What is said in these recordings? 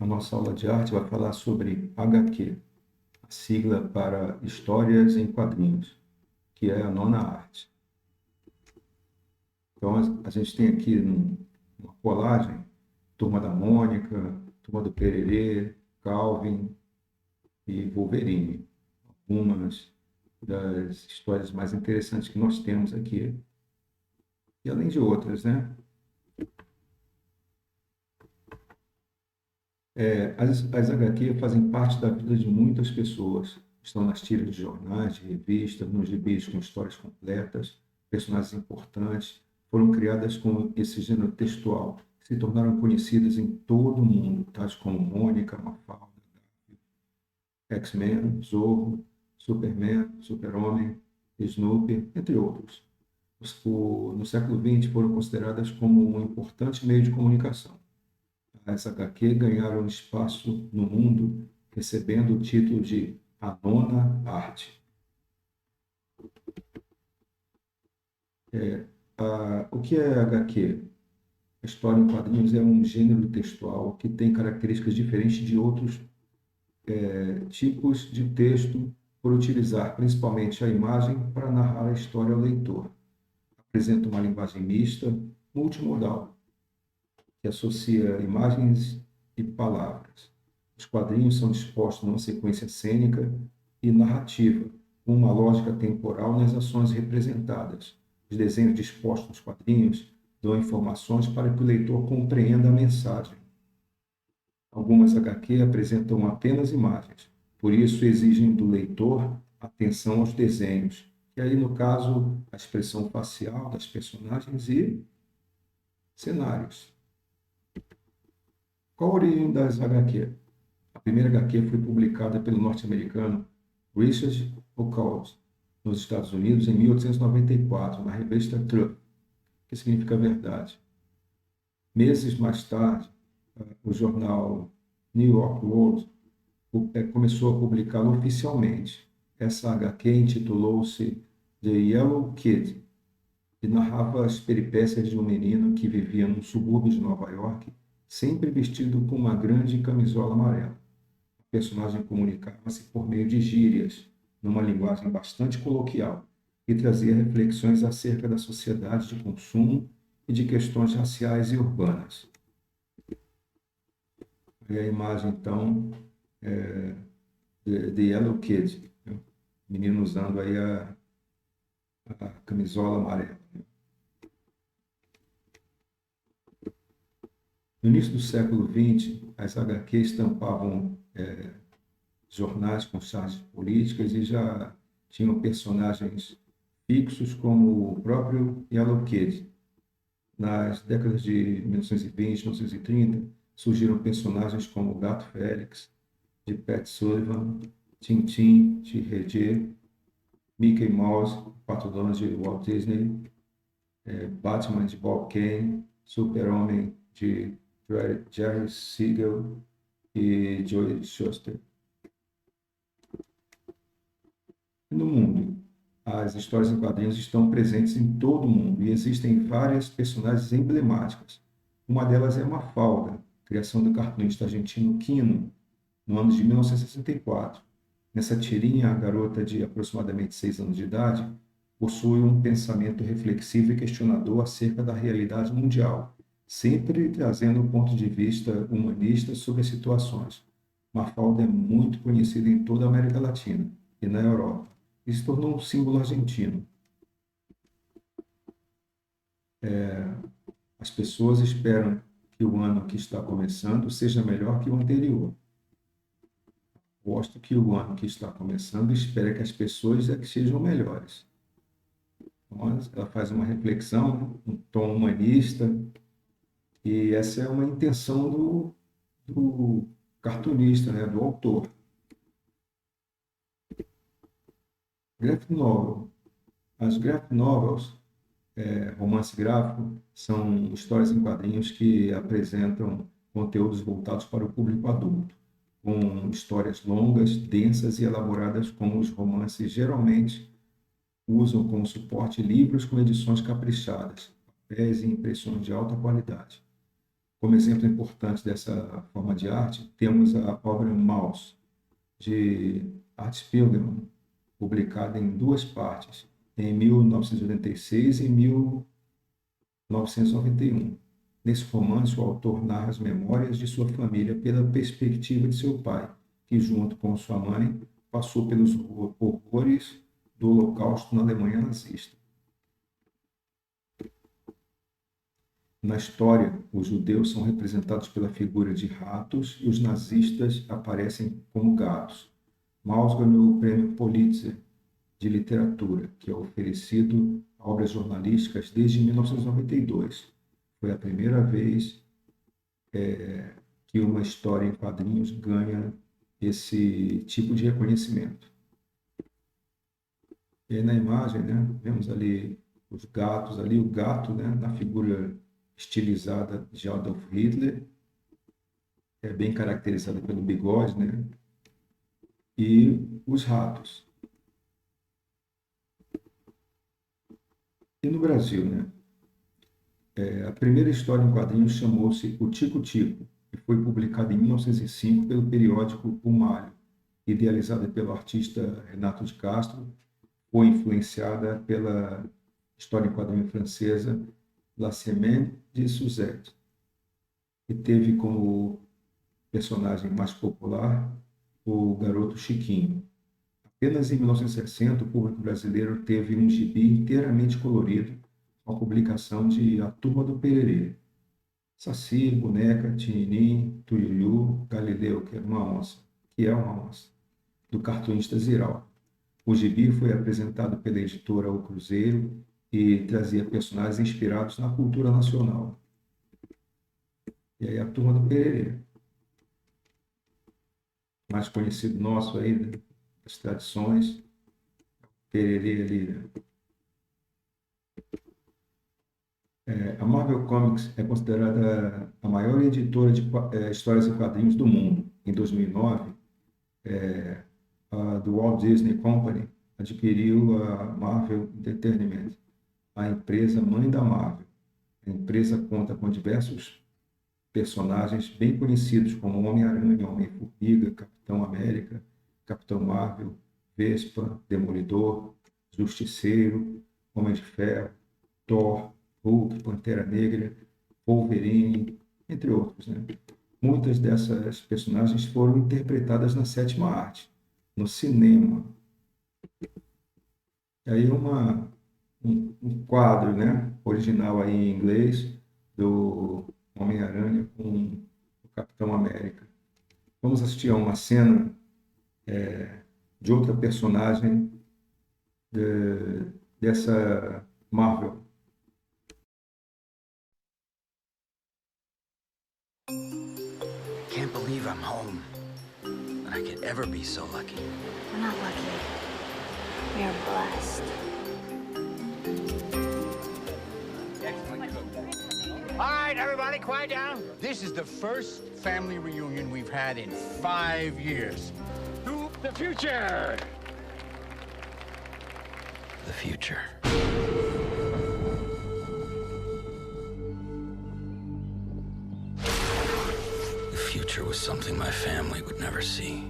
A nossa aula de arte vai falar sobre HQ, a sigla para Histórias em Quadrinhos, que é a nona arte. Então, a gente tem aqui uma colagem, Turma da Mônica, Turma do Pererê, Calvin e Wolverine. Algumas das histórias mais interessantes que nós temos aqui. E além de outras, né? As HQ fazem parte da vida de muitas pessoas. Estão nas tiras de jornais, de revistas, nos gibis com histórias completas, personagens importantes. Foram criadas com esse gênero textual, que se tornaram conhecidas em todo o mundo, tais como Mônica, Mafalda, X-Men, Zorro, Superman, Super-Homem, Snoopy, entre outros. No século XX foram consideradas como um importante meio de comunicação. As HQ ganharam espaço no mundo, recebendo o título de A Nona Arte. O que é HQ? A história em quadrinhos é um gênero textual que tem características diferentes de outros tipos de texto, por utilizar principalmente a imagem para narrar a história ao leitor. Apresenta uma linguagem mista, multimodal, que associa imagens e palavras. Os quadrinhos são dispostos numa sequência cênica e narrativa, com uma lógica temporal nas ações representadas. Os desenhos dispostos nos quadrinhos dão informações para que o leitor compreenda a mensagem. Algumas HQ apresentam apenas imagens, por isso exigem do leitor atenção aos desenhos, e aí, no caso, a expressão facial das personagens e cenários. Qual a origem das HQ? A primeira HQ foi publicada pelo norte-americano Richard Oakes, nos Estados Unidos, em 1894, na revista True, que significa verdade. Meses mais tarde, o jornal New York World começou a publicá-lo oficialmente. Essa HQ intitulou-se The Yellow Kid e narrava as peripécias de um menino que vivia num subúrbio de Nova York, sempre vestido com uma grande camisola amarela. O personagem comunicava-se por meio de gírias, numa linguagem bastante coloquial, e trazia reflexões acerca da sociedade de consumo e de questões raciais e urbanas. E a imagem, então, The Yellow Kid, né? Menino usando aí a camisola amarela. No início do século XX, as HQ estampavam jornais com charges políticas e já tinham personagens fixos como o próprio Yellow Kid. Nas décadas de 1920 e 1930, surgiram personagens como o Gato Félix, de Pat Sullivan, Tintin, de Hergé, Mickey Mouse, Pato Donald, de Walt Disney, Batman, de Bob Kane, Super-Homem, de Jerry Siegel e Joe Shuster. No mundo, as histórias em quadrinhos estão presentes em todo o mundo e existem várias personagens emblemáticas. Uma delas é Mafalda, criação do cartunista argentino Quino, no ano de 1964. Nessa tirinha, a garota de aproximadamente 6 anos de idade possui um pensamento reflexivo e questionador acerca da realidade mundial, sempre trazendo um ponto de vista humanista sobre as situações. Mafalda é muito conhecida em toda a América Latina e na Europa. E se tornou um símbolo argentino. As pessoas esperam que o ano que está começando seja melhor que o anterior. Gosto que o ano que está começando espera que as pessoas é que sejam melhores. Então, ela faz uma reflexão, um tom humanista, e essa é uma intenção do cartunista, né, do autor. Graphic novel. As graphic novels, romance gráfico, são histórias em quadrinhos que apresentam conteúdos voltados para o público adulto, com histórias longas, densas e elaboradas, como os romances geralmente usam como suporte livros com edições caprichadas, papéis e impressões de alta qualidade. Como exemplo importante dessa forma de arte, temos a obra Maus, de Art Spiegelman, publicada em duas partes, em 1986 e 1991. Nesse romance, o autor narra as memórias de sua família pela perspectiva de seu pai, que, junto com sua mãe, passou pelos horrores do Holocausto na Alemanha nazista. Na história, os judeus são representados pela figura de ratos e os nazistas aparecem como gatos. Maus ganhou o prêmio Pulitzer de literatura, que é oferecido a obras jornalísticas desde 1992. Foi a primeira vez que uma história em quadrinhos ganha esse tipo de reconhecimento. E aí na imagem, né, vemos ali os gatos, ali o gato, né, na figura estilizada de Adolf Hitler, é bem caracterizada pelo bigode, né, e os ratos. E no Brasil, né, a primeira história em quadrinhos chamou-se O Tico-Tico e foi publicada em 1905 pelo periódico O Malho, idealizada pelo artista Renato de Castro, foi influenciada pela história em quadrinho francesa La Semaine de Suzette, e teve como personagem mais popular o garoto Chiquinho. Apenas em 1960, o público brasileiro teve um gibi inteiramente colorido com a publicação de A Turma do Pererê. Saci, Boneca, Tininim, Tuiuiu, Galileu, que é uma onça, do cartunista Zirau. O gibi foi apresentado pela editora O Cruzeiro e trazia personagens inspirados na cultura nacional. E aí a Turma do Pererê, mais conhecido nosso aí, das tradições, Pererê ali, né? A Marvel Comics é considerada a maior editora de histórias em quadrinhos do mundo. Em 2009, a The Walt Disney Company adquiriu a Marvel Entertainment, a empresa mãe da Marvel. A empresa conta com diversos personagens bem conhecidos como Homem-Aranha, Homem-Formiga, Capitão América, Capitão Marvel, Vespa, Demolidor, Justiceiro, Homem de Ferro, Thor, Hulk, Pantera Negra, Wolverine, entre outros, né? Muitas dessas personagens foram interpretadas na sétima arte, no cinema. E aí um quadro, né, original aí em inglês do Homem-Aranha com o Capitão América. Vamos assistir a uma cena de outra personagem dessa Marvel. Can't believe I'm home. That I could ever be so lucky. We're not lucky. We are blessed. All right, everybody, quiet down. This is the first family reunion we've had in 5 years. To the future! The future. The future was something my family would never see.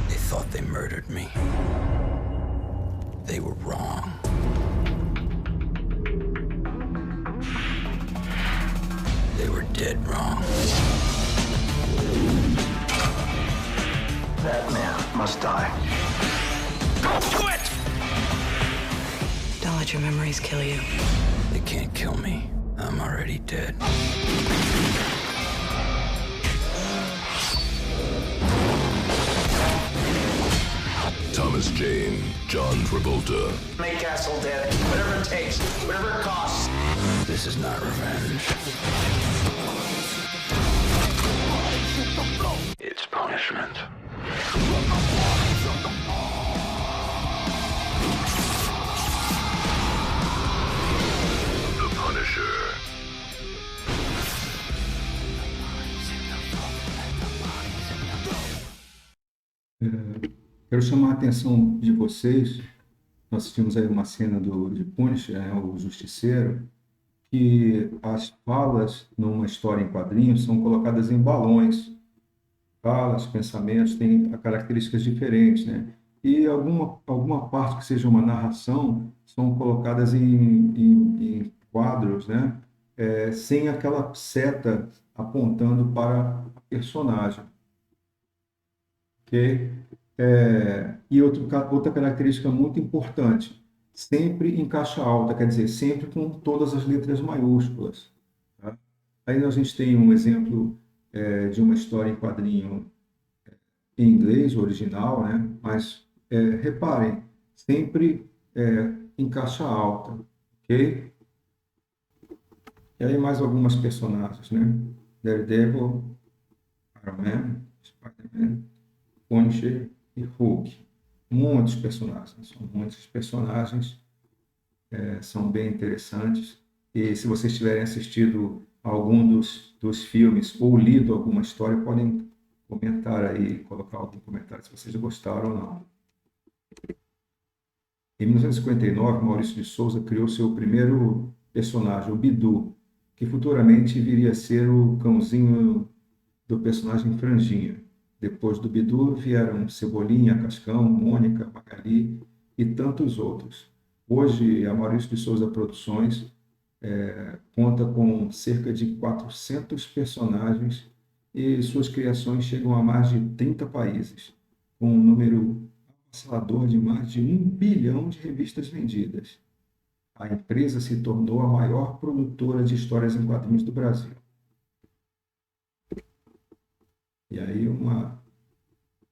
They thought they murdered me. They were wrong. They were dead wrong. That man must die. Do it! Don't let your memories kill you. They can't kill me. I'm already dead. Thomas Jane, John Travolta. Make Castle dead. Whatever it takes. Whatever it costs. This is not revenge. It's punishment. The Punisher. Quero chamar a atenção de vocês. Nós assistimos aí uma cena de Punisher, né, o Justiceiro, que as falas numa história em quadrinhos são colocadas em balões. Falas, pensamentos têm características diferentes, né? E alguma parte que seja uma narração são colocadas em quadros, né? Sem aquela seta apontando para a personagem, ok? E outra característica muito importante, sempre em caixa alta, quer dizer, sempre com todas as letras maiúsculas. Tá? Aí a gente tem um exemplo de uma história em quadrinho em inglês, original, né? Mas reparem, sempre em caixa alta, ok? E aí mais algumas personagens, né? Daredevil, Iron Man, Spider-Man, Punisher e Hulk. Muitos personagens, são muitos personagens, são bem interessantes. E se vocês tiverem assistido algum dos filmes ou lido alguma história, podem comentar aí, colocar algum comentário se vocês gostaram ou não. Em 1959, Maurício de Souza criou seu primeiro personagem, o Bidu, que futuramente viria a ser o cãozinho do personagem Franjinha. Depois do Bidu vieram Cebolinha, Cascão, Mônica, Magali e tantos outros. Hoje, a Maurício de Souza Produções conta com cerca de 400 personagens e suas criações chegam a mais de 30 países, com um número avassalador de mais de 1 bilhão de revistas vendidas. A empresa se tornou a maior produtora de histórias em quadrinhos do Brasil. E aí um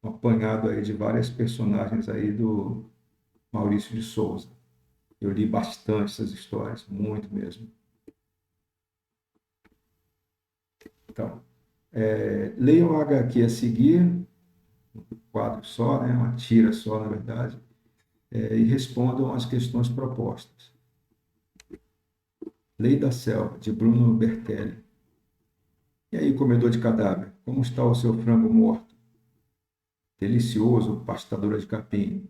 apanhado aí de várias personagens aí do Maurício de Souza. Eu li bastante essas histórias, muito mesmo. Então, leiam a HQ a seguir, um quadro só, né, uma tira só, na verdade, e respondam às questões propostas. Lei da Selva, de Bruno Bertelli. E aí, comedor de cadáver, como está o seu frango morto? Delicioso, pastadora de capim.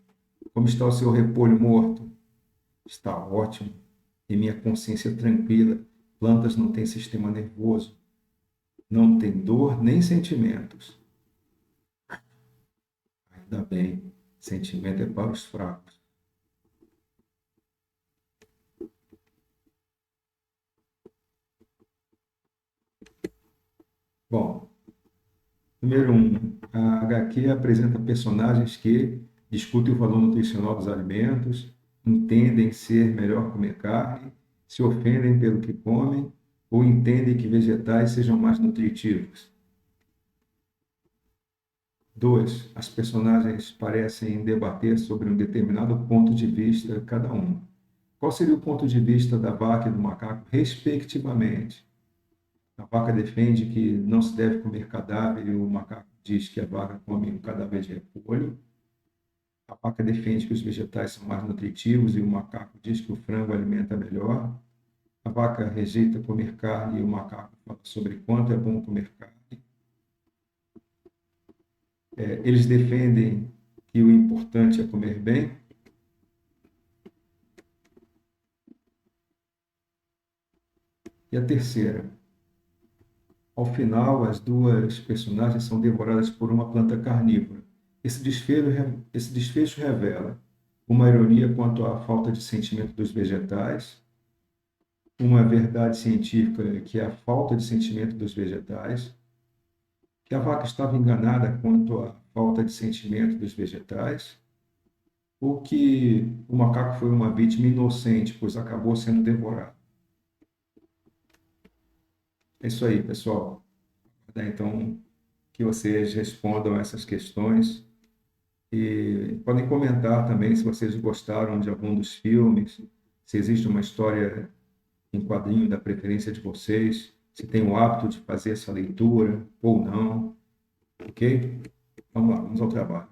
Como está o seu repolho morto? Está ótimo. E minha consciência tranquila. Plantas não têm sistema nervoso. Não tem dor nem sentimentos. Ainda bem, sentimento é para os fracos. Bom, número 1. A HQ apresenta personagens que discutem o valor nutricional dos alimentos, entendem ser melhor comer carne, se ofendem pelo que comem ou entendem que vegetais sejam mais nutritivos. 2. As personagens parecem debater sobre um determinado ponto de vista cada um. Qual seria o ponto de vista da vaca e do macaco, respectivamente? A vaca defende que não se deve comer cadáver e o macaco diz que a vaca come um cadáver de repolho. A vaca defende que os vegetais são mais nutritivos e o macaco diz que o frango alimenta melhor. A vaca rejeita comer carne e o macaco fala sobre quanto é bom comer carne. Eles defendem que o importante é comer bem. E a terceira. Ao final, as duas personagens são devoradas por uma planta carnívora. Esse desfecho revela uma ironia quanto à falta de sentimento dos vegetais, uma verdade científica que é a falta de sentimento dos vegetais, que a vaca estava enganada quanto à falta de sentimento dos vegetais, ou que o macaco foi uma vítima inocente, pois acabou sendo devorado. É isso aí, pessoal. Então, que vocês respondam essas questões e podem comentar também se vocês gostaram de algum dos filmes, se existe uma história em quadrinho da preferência de vocês, se tem o hábito de fazer essa leitura ou não, ok? Vamos lá, vamos ao trabalho.